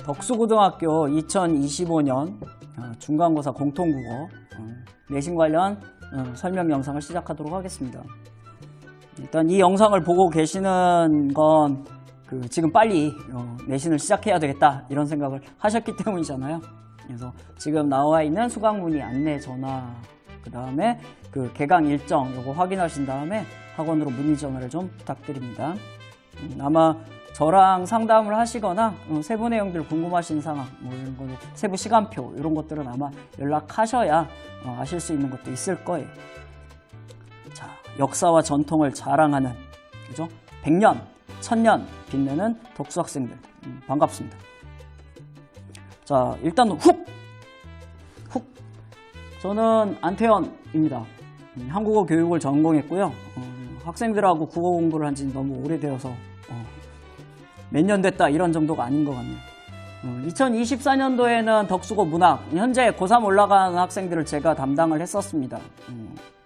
덕수고등학교 2025년 중간고사 공통국어 내신 관련 설명 영상을 시작하도록 하겠습니다. 일단 이 영상을 보고 계시는 건 지금 빨리 내신을 시작해야 되겠다 이런 생각을 하셨기 때문이잖아요. 그래서 지금 나와 있는 수강문의 안내 전화, 그 다음에 개강 일정 요거 확인하신 다음에 학원으로 문의 전화를 좀 부탁드립니다. 아마 저랑 상담을 하시거나 세부 내용들 궁금하신 상황, 이런 거, 세부 시간표 이런 것들은 아마 연락하셔야 아실 수 있는 것도 있을 거예요. 자, 역사와 전통을 자랑하는, 그죠? 100년, 1000년 빛내는 덕수학생들 반갑습니다. 자, 일단 훅! 저는 안태현입니다. 한국어 교육을 전공했고요. 학생들하고 국어 공부를 한 지 너무 오래되어서 몇 년 됐다 이런 정도가 아닌 것 같네요. 2024년도에는 덕수고 문학, 현재 고3 올라가는 학생들을 제가 담당을 했었습니다.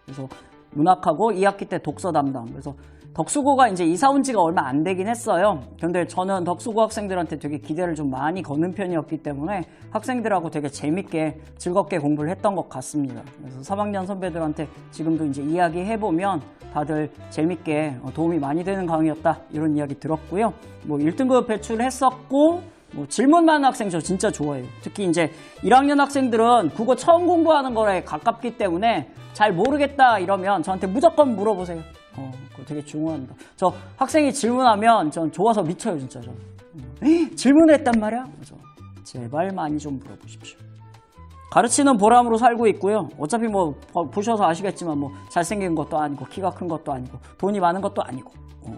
그래서 문학하고 2학기 때 독서 담당. 그래서 덕수고가 이제 이사 온 지가 얼마 안 되긴 했어요. 근데 저는 덕수고 학생들한테 되게 기대를 좀 많이 거는 편이었기 때문에 학생들하고 되게 재밌게 즐겁게 공부를 했던 것 같습니다. 그래서 3학년 선배들한테 지금도 이제 이야기 해보면 다들 재밌게 도움이 많이 되는 강의였다 이런 이야기 들었고요. 뭐 1등급 배출했었고 뭐 질문 많은 학생 저 진짜 좋아해요. 특히 이제 1학년 학생들은 국어 처음 공부하는 거에 가깝기 때문에 잘 모르겠다 이러면 저한테 무조건 물어보세요. 그거 되게 중요합니다. 저 학생이 질문하면 전 좋아서 미쳐요, 진짜. 질문을 했단 말이야? 그래서 제발 많이 좀 물어보십시오. 가르치는 보람으로 살고 있고요. 어차피 뭐 보셔서 아시겠지만 뭐 잘생긴 것도 아니고 키가 큰 것도 아니고 돈이 많은 것도 아니고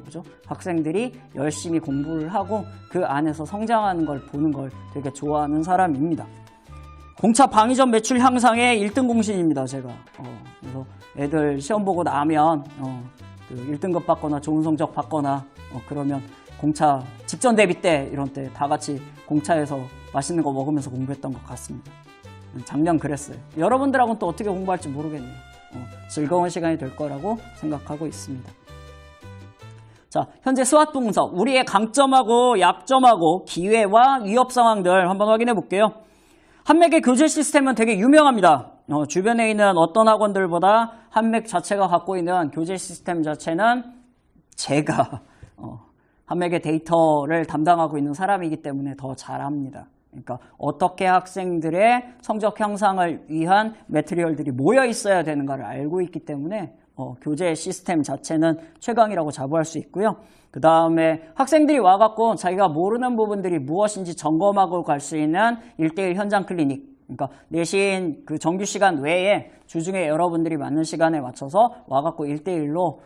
그죠? 학생들이 열심히 공부를 하고 그 안에서 성장하는 걸 보는 걸 되게 좋아하는 사람입니다. 공차 방위전 매출 향상의 1등 공신입니다, 제가. 그래서 애들 시험 보고 나면 1등급 받거나 좋은 성적 받거나 그러면 공차 직전 대비 때 이런 때 다 같이 공차에서 맛있는 거 먹으면서 공부했던 것 같습니다. 작년 그랬어요. 여러분들하고는 또 어떻게 공부할지 모르겠네요. 즐거운 시간이 될 거라고 생각하고 있습니다. 자, 현재 수학 분석, 우리의 강점하고 약점하고 기회와 위협 상황들 한번 확인해 볼게요. 한맥의 교재 시스템은 되게 유명합니다. 주변에 있는 어떤 학원들보다 한맥 자체가 갖고 있는 교재 시스템 자체는 제가 한맥의 데이터를 담당하고 있는 사람이기 때문에 더 잘합니다. 그러니까 어떻게 학생들의 성적 향상을 위한 매트리얼들이 모여 있어야 되는가를 알고 있기 때문에 교재 시스템 자체는 최강이라고 자부할 수 있고요. 그 다음에 학생들이 와갖고 자기가 모르는 부분들이 무엇인지 점검하고 갈 수 있는 1:1 현장 클리닉. 그러니까 내신 정규 시간 외에 주중에 여러분들이 맞는 시간에 맞춰서 와갖고 1:1로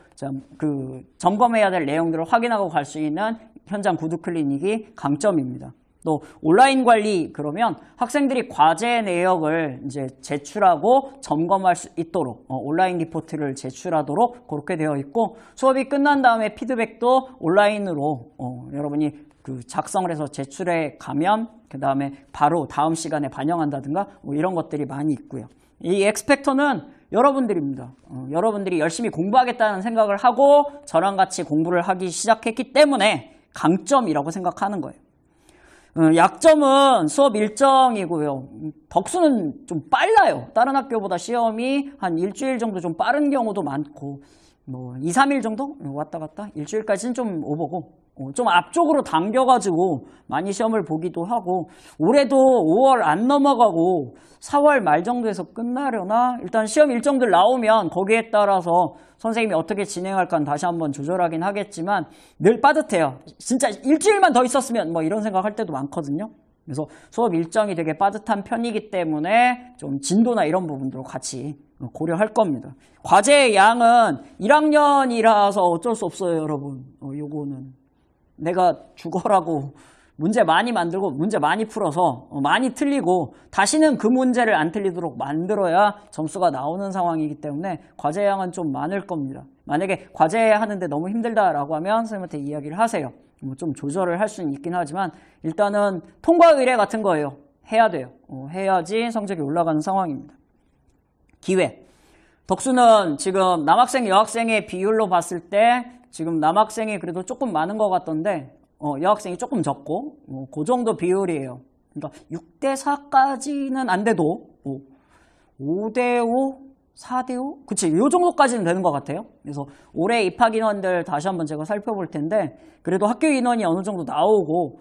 점검해야 될 내용들을 확인하고 갈 수 있는 현장 구두 클리닉이 강점입니다. 또 온라인 관리 그러면 학생들이 과제 내역을 이제 제출하고 점검할 수 있도록 온라인 리포트를 제출하도록 그렇게 되어 있고 수업이 끝난 다음에 피드백도 온라인으로 여러분이 작성을 해서 제출해 가면 그 다음에 바로 다음 시간에 반영한다든가 뭐 이런 것들이 많이 있고요. 이 엑스펙터는 여러분들입니다. 여러분들이 열심히 공부하겠다는 생각을 하고 저랑 같이 공부를 하기 시작했기 때문에 강점이라고 생각하는 거예요. 약점은 수업 일정이고요. 덕수는 좀 빨라요. 다른 학교보다 시험이 한 일주일 정도 좀 빠른 경우도 많고 뭐 2, 3일 정도 왔다 갔다 일주일까지는 좀 오버고 좀 앞쪽으로 당겨가지고 많이 시험을 보기도 하고 올해도 5월 안 넘어가고 4월 말 정도에서 끝나려나 일단 시험 일정들 나오면 거기에 따라서 선생님이 어떻게 진행할까는 다시 한번 조절하긴 하겠지만 늘 빠듯해요. 진짜 일주일만 더 있었으면 뭐 이런 생각할 때도 많거든요. 그래서 수업 일정이 되게 빠듯한 편이기 때문에 좀 진도나 이런 부분들로 같이 고려할 겁니다. 과제의 양은 1학년이라서 어쩔 수 없어요, 여러분. 요거는 내가 죽어라고 문제 많이 만들고 문제 많이 풀어서 많이 틀리고 다시는 그 문제를 안 틀리도록 만들어야 점수가 나오는 상황이기 때문에 과제량은 좀 많을 겁니다. 만약에 과제하는데 너무 힘들다라고 하면 선생님한테 이야기를 하세요. 좀 조절을 할 수는 있긴 하지만 일단은 통과 의뢰 같은 거예요. 해야 돼요. 해야지 성적이 올라가는 상황입니다. 기회. 덕수는 지금 남학생, 여학생의 비율로 봤을 때 지금 남학생이 그래도 조금 많은 것 같던데 여학생이 조금 적고 그 정도 비율이에요. 그러니까 6대 4까지는 안 돼도 5대 5, 4대 5? 그치, 이 정도까지는 되는 것 같아요. 그래서 올해 입학 인원들 다시 한번 제가 살펴볼 텐데 그래도 학교 인원이 어느 정도 나오고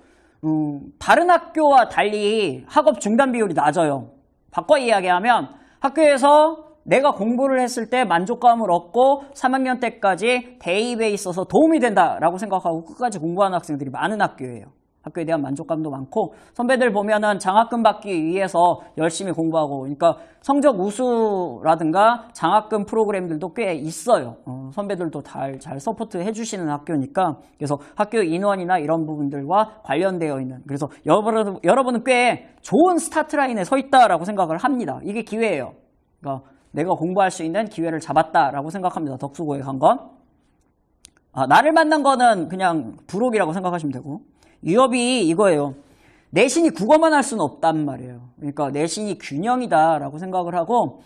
다른 학교와 달리 학업 중단 비율이 낮아요. 바꿔 이야기하면 학교에서 내가 공부를 했을 때 만족감을 얻고 3학년 때까지 대입에 있어서 도움이 된다라고 생각하고 끝까지 공부하는 학생들이 많은 학교예요. 학교에 대한 만족감도 많고 선배들 보면은 장학금 받기 위해서 열심히 공부하고 그러니까 성적 우수라든가 장학금 프로그램들도 꽤 있어요. 선배들도 잘 서포트 해주시는 학교니까 그래서 학교 인원이나 이런 부분들과 관련되어 있는 그래서 여러분은 꽤 좋은 스타트 라인에 서 있다라고 생각을 합니다. 이게 기회예요. 그러니까 내가 공부할 수 있는 기회를 잡았다라고 생각합니다. 덕수고에 간 건. 나를 만난 거는 그냥 부록이라고 생각하시면 되고 유업이 이거예요. 내신이 국어만 할 수는 없단 말이에요. 그러니까 내신이 균형이다라고 생각을 하고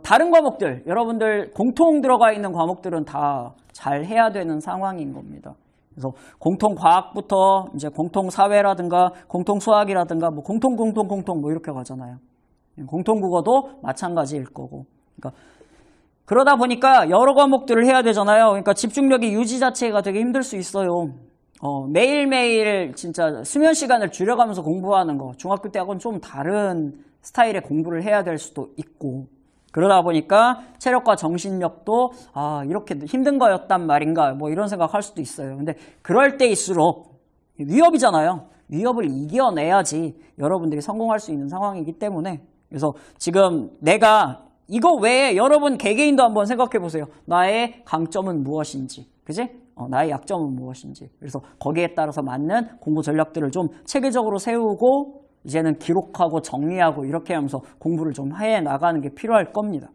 다른 과목들, 여러분들 공통 들어가 있는 과목들은 다 잘 해야 되는 상황인 겁니다. 그래서 공통 과학부터 이제 공통 사회라든가 공통 수학이라든가 뭐 공통 뭐 이렇게 가잖아요. 공통 국어도 마찬가지일 거고. 그러니까 그러다 보니까 여러 과목들을 해야 되잖아요. 그러니까 집중력이 유지 자체가 되게 힘들 수 있어요. 매일매일 진짜 수면 시간을 줄여가면서 공부하는 거 중학교 때하고는 좀 다른 스타일의 공부를 해야 될 수도 있고 그러다 보니까 체력과 정신력도 이렇게 힘든 거였단 말인가 뭐 이런 생각할 수도 있어요. 근데 그럴 때일수록 위협이잖아요. 위협을 이겨내야지 여러분들이 성공할 수 있는 상황이기 때문에 그래서 지금 내가 이거 외에 여러분 개개인도 한번 생각해 보세요. 나의 강점은 무엇인지 그지? 나의 약점은 무엇인지 그래서 거기에 따라서 맞는 공부 전략들을 좀 체계적으로 세우고 이제는 기록하고 정리하고 이렇게 하면서 공부를 좀 해나가는 게 필요할 겁니다.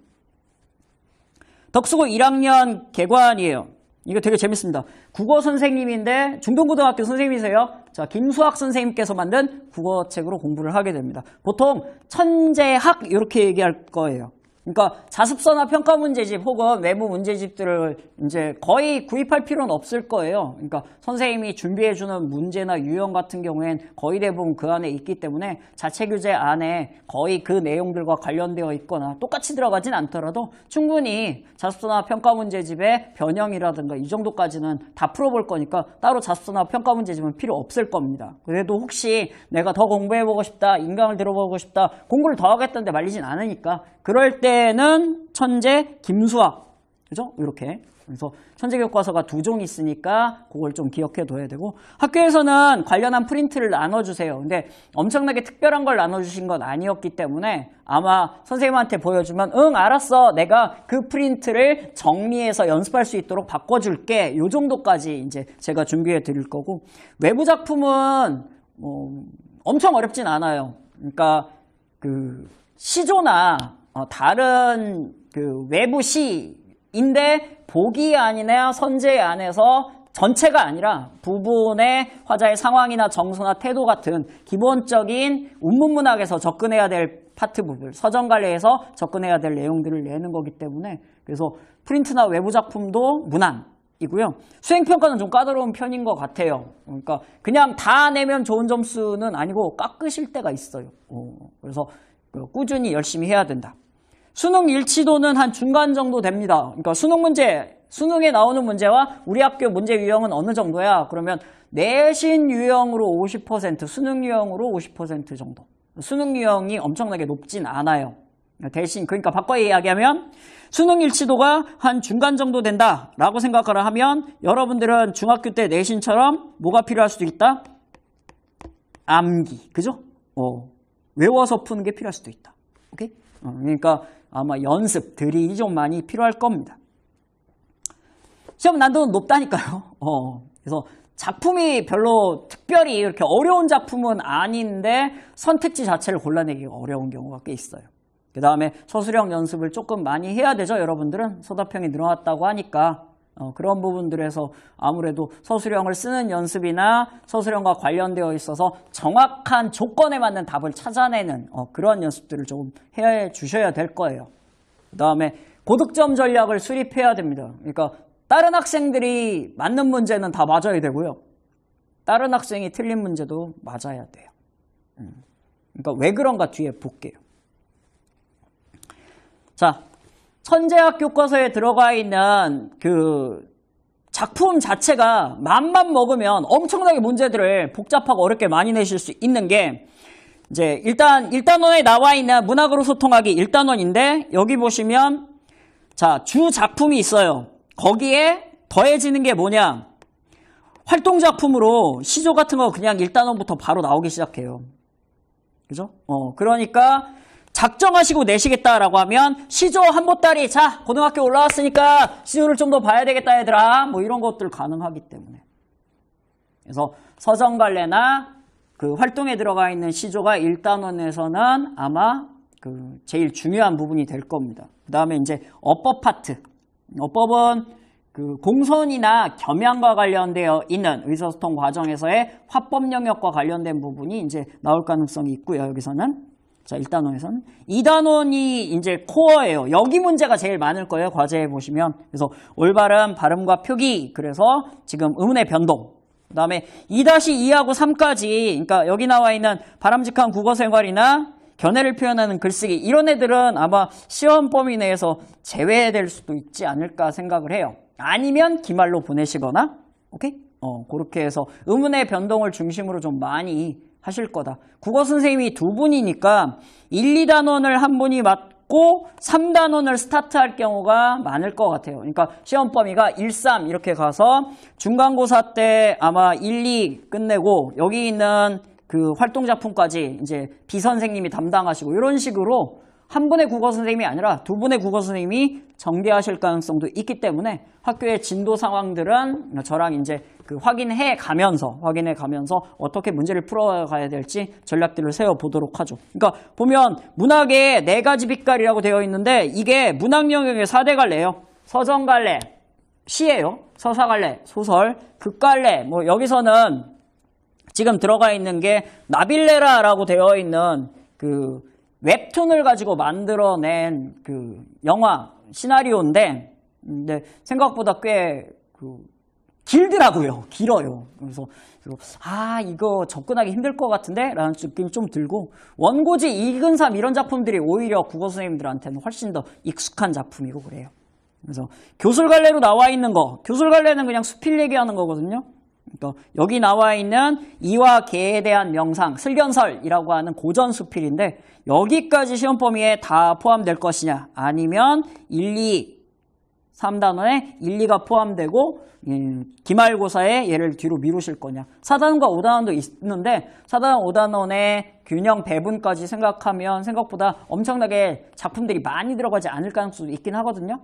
덕수고 1학년 개관이에요. 이거 되게 재밌습니다. 국어 선생님인데 중동고등학교 선생님이세요. 자, 김수학 선생님께서 만든 국어책으로 공부를 하게 됩니다. 보통 천재학 이렇게 얘기할 거예요. 그러니까 자습서나 평가 문제집 혹은 외부 문제집들을 이제 거의 구입할 필요는 없을 거예요. 그러니까 선생님이 준비해주는 문제나 유형 같은 경우엔 거의 대부분 그 안에 있기 때문에 자체 교재 안에 거의 그 내용들과 관련되어 있거나 똑같이 들어가진 않더라도 충분히 자습서나 평가 문제집의 변형이라든가 이 정도까지는 다 풀어볼 거니까 따로 자습서나 평가 문제집은 필요 없을 겁니다. 그래도 혹시 내가 더 공부해보고 싶다, 인강을 들어보고 싶다, 공부를 더 하겠다는데 말리진 않으니까 그럴 때는 천재 김수학 그죠? 이렇게 그래서 천재 교과서가 2종 있으니까 그걸 좀 기억해 둬야 되고 학교에서는 관련한 프린트를 나눠주세요. 근데 엄청나게 특별한 걸 나눠주신 건 아니었기 때문에 아마 선생님한테 보여주면 응 알았어 내가 그 프린트를 정리해서 연습할 수 있도록 바꿔줄게 이 정도까지 이제 제가 준비해 드릴 거고 외부 작품은 엄청 어렵진 않아요. 그러니까 그 시조나 다른 그 외부 시인데 보기 아니나 선제 안에서 전체가 아니라 부분의 화자의 상황이나 정서나 태도 같은 기본적인 운문문학에서 접근해야 될 파트 부분, 서정관례에서 접근해야 될 내용들을 내는 거기 때문에 그래서 프린트나 외부 작품도 무난이고요. 수행평가는 좀 까다로운 편인 것 같아요. 그러니까 그냥 다 내면 좋은 점수는 아니고 깎으실 때가 있어요. 그래서 꾸준히 열심히 해야 된다. 수능 일치도는 한 중간 정도 됩니다. 그러니까 수능에 나오는 문제와 우리 학교 문제 유형은 어느 정도야? 그러면 내신 유형으로 50%, 수능 유형으로 50% 정도. 수능 유형이 엄청나게 높진 않아요. 대신 그러니까 바꿔 이야기하면 수능 일치도가 한 중간 정도 된다라고 생각을 하면 여러분들은 중학교 때 내신처럼 뭐가 필요할 수도 있다? 암기, 그죠? 외워서 푸는 게 필요할 수도 있다. 오케이? 그러니까 아마 연습들이 좀 많이 필요할 겁니다. 시험 난도는 높다니까요. 그래서 작품이 별로 특별히 이렇게 어려운 작품은 아닌데 선택지 자체를 골라내기가 어려운 경우가 꽤 있어요. 그 다음에 서술형 연습을 조금 많이 해야 되죠. 여러분들은 서답형이 늘어났다고 하니까 그런 부분들에서 아무래도 서술형을 쓰는 연습이나 서술형과 관련되어 있어서 정확한 조건에 맞는 답을 찾아내는 그런 연습들을 조금 해 주셔야 될 거예요. 그 다음에 고득점 전략을 수립해야 됩니다. 그러니까 다른 학생들이 맞는 문제는 다 맞아야 되고요. 다른 학생이 틀린 문제도 맞아야 돼요. 그러니까 왜 그런가 뒤에 볼게요. 자, 천재학 교과서에 들어가 있는 그 작품 자체가 맘만 먹으면 엄청나게 문제들을 복잡하고 어렵게 많이 내실 수 있는 게 이제 일단 1단원에 나와 있는 문학으로 소통하기 1단원인데 여기 보시면 자, 주 작품이 있어요. 거기에 더해지는 게 뭐냐? 활동 작품으로 시조 같은 거 그냥 1단원부터 바로 나오기 시작해요. 그죠? 그러니까 작정하시고 내시겠다라고 하면 시조 한 보따리 자 고등학교 올라왔으니까 시조를 좀 더 봐야 되겠다 얘들아 뭐 이런 것들 가능하기 때문에 그래서 서정갈래나 그 활동에 들어가 있는 시조가 1단원에서는 아마 그 제일 중요한 부분이 될 겁니다. 그 다음에 이제 어법 파트. 어법은 그 공선이나 겸양과 관련되어 있는 의사소통 과정에서의 화법 영역과 관련된 부분이 이제 나올 가능성이 있고요. 여기서는. 자, 1단원에서는. 2단원이 이제 코어예요. 여기 문제가 제일 많을 거예요. 과제에 보시면. 그래서 올바른 발음과 표기. 그래서 지금 의문의 변동. 그 다음에 2-2하고 3까지. 그러니까 여기 나와 있는 바람직한 국어생활이나 견해를 표현하는 글쓰기. 이런 애들은 아마 시험 범위 내에서 제외될 수도 있지 않을까 생각을 해요. 아니면 기말로 보내시거나. 오케이? 그렇게 해서 의문의 변동을 중심으로 좀 많이 하실 거다. 국어 선생님이 두 분이니까 1, 2단원을 한 분이 맡고 3단원을 스타트할 경우가 많을 것 같아요. 그러니까 시험 범위가 1, 3 이렇게 가서 중간고사 때 아마 1, 2 끝내고 여기 있는 그 활동작품까지 이제 비선생님이 담당하시고 이런 식으로 한 분의 국어 선생님이 아니라 두 분의 국어 선생님이 전개하실 가능성도 있기 때문에 학교의 진도 상황들은 저랑 이제 그 확인해 가면서 어떻게 문제를 풀어가야 될지 전략들을 세워보도록 하죠. 그러니까 보면 문학에 4가지 빛깔이라고 되어 있는데 이게 문학 영역의 4대 갈래예요. 서정 갈래, 시예요. 서사 갈래, 소설, 극 갈래. 뭐 여기서는 지금 들어가 있는 게 나빌레라라고 되어 있는 그 웹툰을 가지고 만들어낸 그 영화 시나리오인데 근데 생각보다 꽤 길더라고요. 길어요. 그래서 이거 접근하기 힘들 것 같은데? 라는 느낌이 좀 들고 원고지 2근삼 이런 작품들이 오히려 국어 선생님들한테는 훨씬 더 익숙한 작품이고 그래요. 그래서 교술갈래로 나와 있는 거 교술갈래는 그냥 수필 얘기하는 거거든요. 그러니까 여기 나와 있는 이와 개에 대한 명상, 슬견설이라고 하는 고전 수필인데 여기까지 시험 범위에 다 포함될 것이냐 아니면 1, 2, 3단원에 1, 2가 포함되고 기말고사에 얘를 뒤로 미루실 거냐. 4단원과 5단원도 있는데 4단원, 5단원의 균형 배분까지 생각하면 생각보다 엄청나게 작품들이 많이 들어가지 않을 가능성도 있긴 하거든요.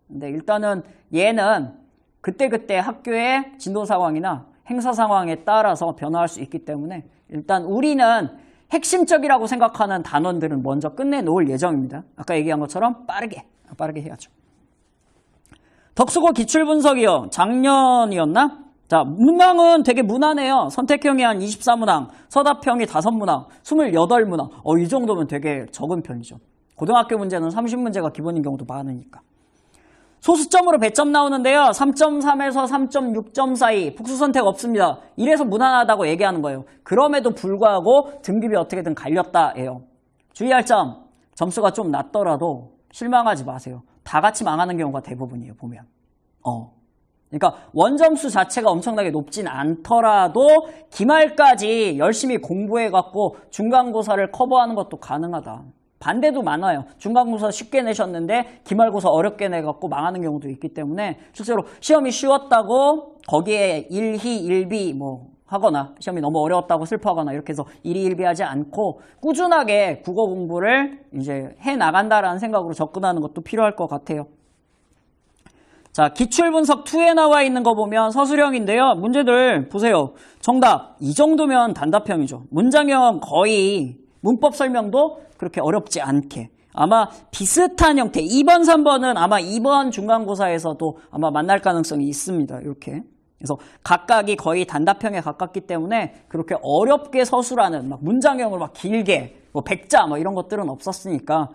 근데 일단은 얘는 그때그때 학교의 진도 상황이나 행사 상황에 따라서 변화할 수 있기 때문에 일단 우리는 핵심적이라고 생각하는 단원들은 먼저 끝내놓을 예정입니다. 아까 얘기한 것처럼 빠르게 해야죠. 덕수고 기출분석이요. 작년이었나? 자, 문항은 되게 무난해요. 선택형이 한 24문항, 서답형이 5문항, 28문항. 이 정도면 되게 적은 편이죠. 고등학교 문제는 30문제가 기본인 경우도 많으니까. 소수점으로 배점 나오는데요. 3.3에서 3.6점 사이 복수 선택 없습니다. 이래서 무난하다고 얘기하는 거예요. 그럼에도 불구하고 등급이 어떻게든 갈렸다예요. 주의할 점, 점수가 좀 낮더라도 실망하지 마세요. 다 같이 망하는 경우가 대부분이에요. 보면. 그러니까 원점수 자체가 엄청나게 높진 않더라도 기말까지 열심히 공부해갖고 중간고사를 커버하는 것도 가능하다. 반대도 많아요. 중간고사 쉽게 내셨는데 기말고사 어렵게 내갖고 망하는 경우도 있기 때문에 실제로 시험이 쉬웠다고 거기에 1희, 1비 뭐 하거나 시험이 너무 어려웠다고 슬퍼하거나 이렇게 해서 1희, 1비 하지 않고 꾸준하게 국어 공부를 이제 해나간다라는 생각으로 접근하는 것도 필요할 것 같아요. 자, 기출분석 2에 나와 있는 거 보면 서술형인데요. 문제들 보세요. 정답 이 정도면 단답형이죠. 문장형 거의 문법 설명도 그렇게 어렵지 않게 아마 비슷한 형태 2번, 3번은 아마 이번 중간고사에서도 아마 만날 가능성이 있습니다. 이렇게 그래서 각각이 거의 단답형에 가깝기 때문에 그렇게 어렵게 서술하는 막 문장형으로 막 길게 뭐 100자 뭐 이런 것들은 없었으니까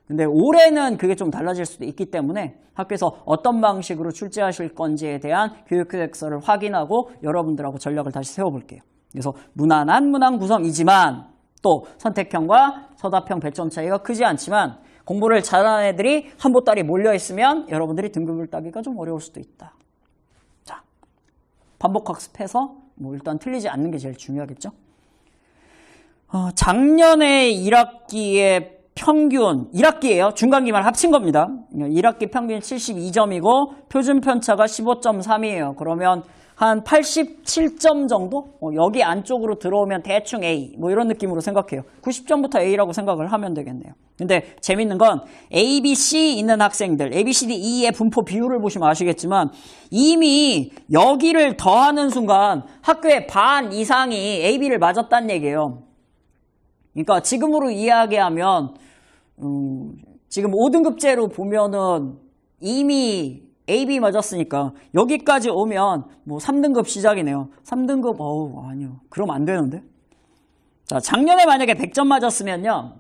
근데 올해는 그게 좀 달라질 수도 있기 때문에 학교에서 어떤 방식으로 출제하실 건지에 대한 교육계획서를 확인하고 여러분들하고 전략을 다시 세워볼게요. 그래서 무난한 문항 구성이지만 또 선택형과 서답형 배점 차이가 크지 않지만 공부를 잘하는 애들이 한 보따리 몰려있으면 여러분들이 등급을 따기가 좀 어려울 수도 있다. 자, 반복학습해서 뭐 일단 틀리지 않는 게 제일 중요하겠죠. 작년에 1학기에 평균, 1학기예요. 중간기말 합친 겁니다. 1학기 평균 72점이고 표준 편차가 15.3이에요. 그러면 한 87점 정도? 여기 안쪽으로 들어오면 대충 A, 뭐 이런 느낌으로 생각해요. 90점부터 A라고 생각을 하면 되겠네요. 근데 재밌는 건 A, B, C 있는 학생들, A, B, C, D, E의 분포 비율을 보시면 아시겠지만 이미 여기를 더하는 순간 학교의 반 이상이 A, B를 맞았다는 얘기예요. 그러니까 지금으로 이야기하면 지금 5등급제로 보면은 이미 A, B 맞았으니까 여기까지 오면 뭐 3등급 시작이네요. 3등급 아니요. 그럼 안 되는데. 자, 작년에 만약에 100점 맞았으면요.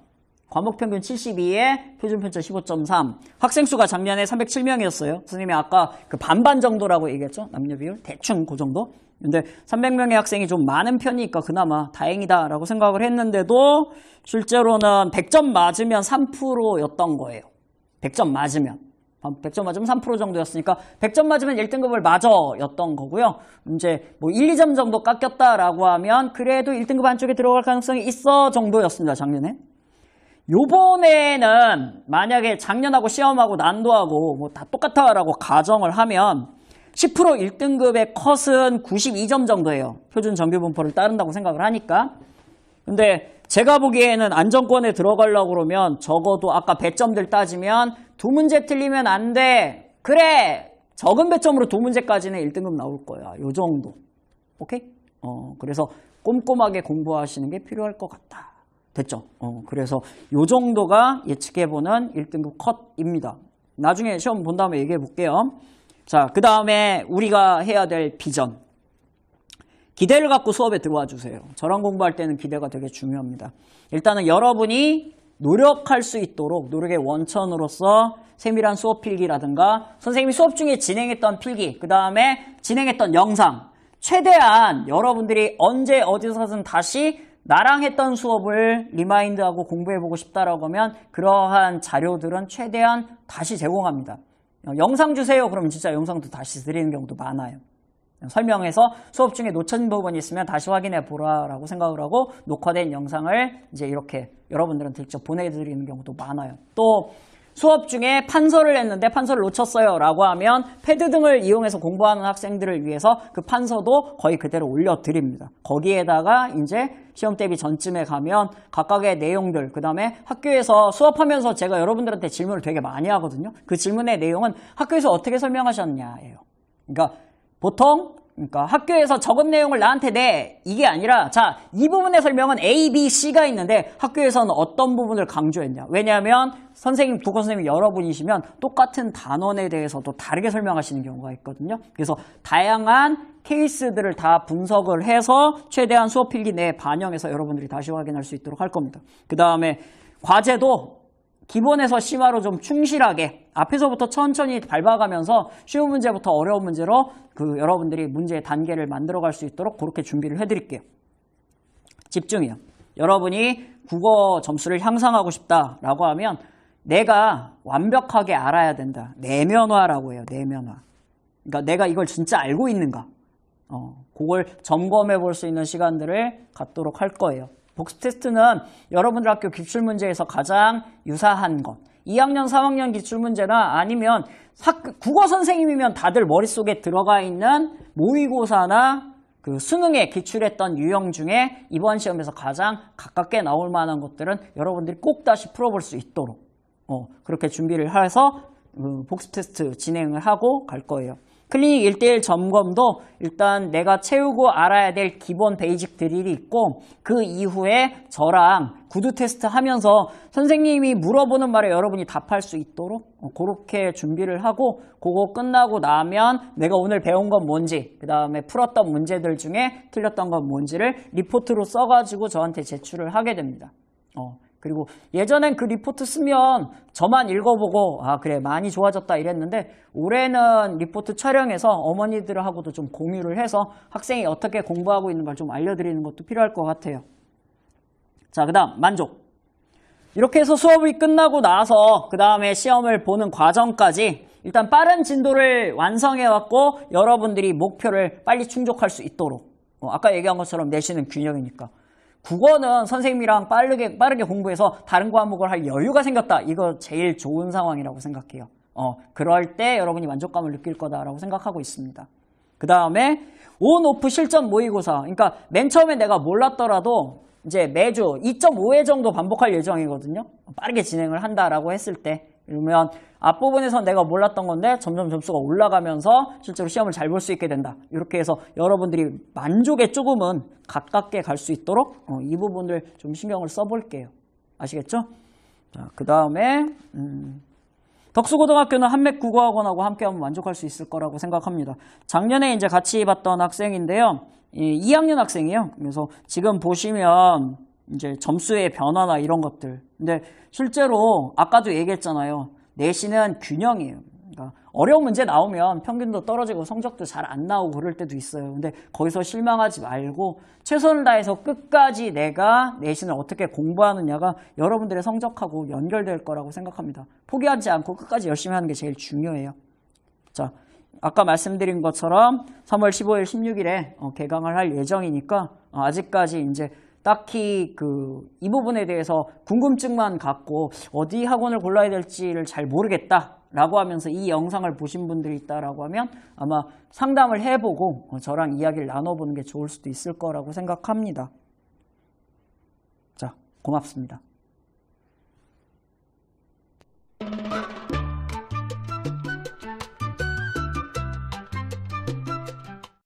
과목 평균 72에 표준 편차 15.3. 학생 수가 작년에 307명이었어요. 선생님이 아까 그 반반 정도라고 얘기했죠. 남녀 비율 대충 그 정도. 근데 300명의 학생이 좀 많은 편이니까 그나마 다행이다라고 생각을 했는데도 실제로는 100점 맞으면 3%였던 거예요. 100점 맞으면. 100점 맞으면 3% 정도였으니까 100점 맞으면 1등급을 맞아였던 거고요. 이제 뭐 1, 2점 정도 깎였다라고 하면 그래도 1등급 안쪽에 들어갈 가능성이 있어 정도였습니다. 작년에. 요번에는 만약에 작년하고 시험하고 난도하고 뭐 다 똑같아라고 가정을 하면 10% 1등급의 컷은 92점 정도예요. 표준 정규 분포를 따른다고 생각을 하니까. 근데 제가 보기에는 안정권에 들어가려고 그러면 적어도 아까 배점들 따지면 두 문제 틀리면 안 돼. 그래. 적은 배점으로 두 문제까지는 1등급 나올 거야. 요 정도. 오케이? 그래서 꼼꼼하게 공부하시는 게 필요할 것 같다. 됐죠? 그래서 요 정도가 예측해보는 1등급 컷입니다. 나중에 시험 본 다음에 얘기해 볼게요. 자, 그 다음에 우리가 해야 될 비전. 기대를 갖고 수업에 들어와 주세요. 저랑 공부할 때는 기대가 되게 중요합니다. 일단은 여러분이 노력할 수 있도록 노력의 원천으로서 세밀한 수업 필기라든가 선생님이 수업 중에 진행했던 필기, 그 다음에 진행했던 영상, 최대한 여러분들이 언제 어디서든 다시 나랑 했던 수업을 리마인드하고 공부해보고 싶다라고 하면 그러한 자료들은 최대한 다시 제공합니다. 영상 주세요. 그러면 진짜 영상도 다시 드리는 경우도 많아요. 설명해서 수업 중에 놓친 부분이 있으면 다시 확인해 보라라고 생각을 하고 녹화된 영상을 이제 이렇게 여러분들한테 직접 보내드리는 경우도 많아요. 또 수업 중에 판서를 했는데 판서를 놓쳤어요 라고 하면 패드 등을 이용해서 공부하는 학생들을 위해서 그 판서도 거의 그대로 올려드립니다. 거기에다가 이제 시험 대비 전쯤에 가면 각각의 내용들, 그 다음에 학교에서 수업하면서 제가 여러분들한테 질문을 되게 많이 하거든요. 그 질문의 내용은 학교에서 어떻게 설명하셨냐예요. 그러니까 보통 학교에서 적은 내용을 나한테 내 이게 아니라 자, 이 부분의 설명은 A, B, C가 있는데 학교에서는 어떤 부분을 강조했냐. 왜냐하면 선생님, 국어 선생님 여러분이시면 똑같은 단원에 대해서도 다르게 설명하시는 경우가 있거든요. 그래서 다양한 케이스들을 다 분석을 해서 최대한 수업 필기 내에 반영해서 여러분들이 다시 확인할 수 있도록 할 겁니다. 그 다음에 과제도 기본에서 심화로 좀 충실하게 앞에서부터 천천히 밟아가면서 쉬운 문제부터 어려운 문제로 여러분들이 문제의 단계를 만들어갈 수 있도록 그렇게 준비를 해드릴게요. 집중이요. 여러분이 국어 점수를 향상하고 싶다라고 하면 내가 완벽하게 알아야 된다. 내면화라고 해요. 내면화. 그러니까 내가 이걸 진짜 알고 있는가. 그걸 점검해 볼 수 있는 시간들을 갖도록 할 거예요. 복습 테스트는 여러분들 학교 기출문제에서 가장 유사한 것. 2학년, 3학년 기출문제나 아니면 국어 선생님이면 다들 머릿속에 들어가 있는 모의고사나 그 수능에 기출했던 유형 중에 이번 시험에서 가장 가깝게 나올 만한 것들은 여러분들이 꼭 다시 풀어볼 수 있도록 그렇게 준비를 해서 복습 테스트 진행을 하고 갈 거예요. 클리닉 1:1 점검도 일단 내가 채우고 알아야 될 기본 베이직 드릴이 있고 그 이후에 저랑 구두 테스트 하면서 선생님이 물어보는 말에 여러분이 답할 수 있도록 그렇게 준비를 하고 그거 끝나고 나면 내가 오늘 배운 건 뭔지 그 다음에 풀었던 문제들 중에 틀렸던 건 뭔지를 리포트로 써가지고 저한테 제출을 하게 됩니다. 그리고 예전엔 그 리포트 쓰면 저만 읽어보고 아 그래 많이 좋아졌다 이랬는데 올해는 리포트 촬영해서 어머니들하고도 좀 공유를 해서 학생이 어떻게 공부하고 있는 걸 좀 알려드리는 것도 필요할 것 같아요. 자, 그 다음 만족. 이렇게 해서 수업이 끝나고 나서 그 다음에 시험을 보는 과정까지 일단 빠른 진도를 완성해왔고 여러분들이 목표를 빨리 충족할 수 있도록 아까 얘기한 것처럼 내신은 균형이니까 국어는 선생님이랑 빠르게 공부해서 다른 과목을 할 여유가 생겼다. 이거 제일 좋은 상황이라고 생각해요. 그럴 때 여러분이 만족감을 느낄 거다라고 생각하고 있습니다. 그 다음에 온, 오프 실전 모의고사. 그러니까 맨 처음에 내가 몰랐더라도 이제 매주 2.5회 정도 반복할 예정이거든요. 빠르게 진행을 한다라고 했을 때 그러면 앞부분에선 내가 몰랐던 건데 점점 점수가 올라가면서 실제로 시험을 잘 볼 수 있게 된다. 이렇게 해서 여러분들이 만족에 조금은 가깝게 갈 수 있도록 이 부분을 좀 신경을 써볼게요. 아시겠죠? 자, 그 다음에 덕수고등학교는 한맥국어학원하고 함께하면 만족할 수 있을 거라고 생각합니다. 작년에 이제 같이 봤던 학생인데요. 2학년 학생이에요. 그래서 지금 보시면 이제 점수의 변화나 이런 것들. 근데 실제로 아까도 얘기했잖아요. 내신은 균형이에요. 그러니까 어려운 문제 나오면 평균도 떨어지고 성적도 잘 안 나오고 그럴 때도 있어요. 근데 거기서 실망하지 말고 최선을 다해서 끝까지 내가 내신을 어떻게 공부하느냐가 여러분들의 성적하고 연결될 거라고 생각합니다. 포기하지 않고 끝까지 열심히 하는 게 제일 중요해요. 자, 아까 말씀드린 것처럼 3월 15일, 16일에 개강을 할 예정이니까 아직까지 이제 딱히 이 부분에 대해서 궁금증만 갖고 어디 학원을 골라야 될지를 잘 모르겠다라고 하면서 이 영상을 보신 분들이 있다라고 하면 아마 상담을 해보고 저랑 이야기를 나눠보는 게 좋을 수도 있을 거라고 생각합니다. 자, 고맙습니다.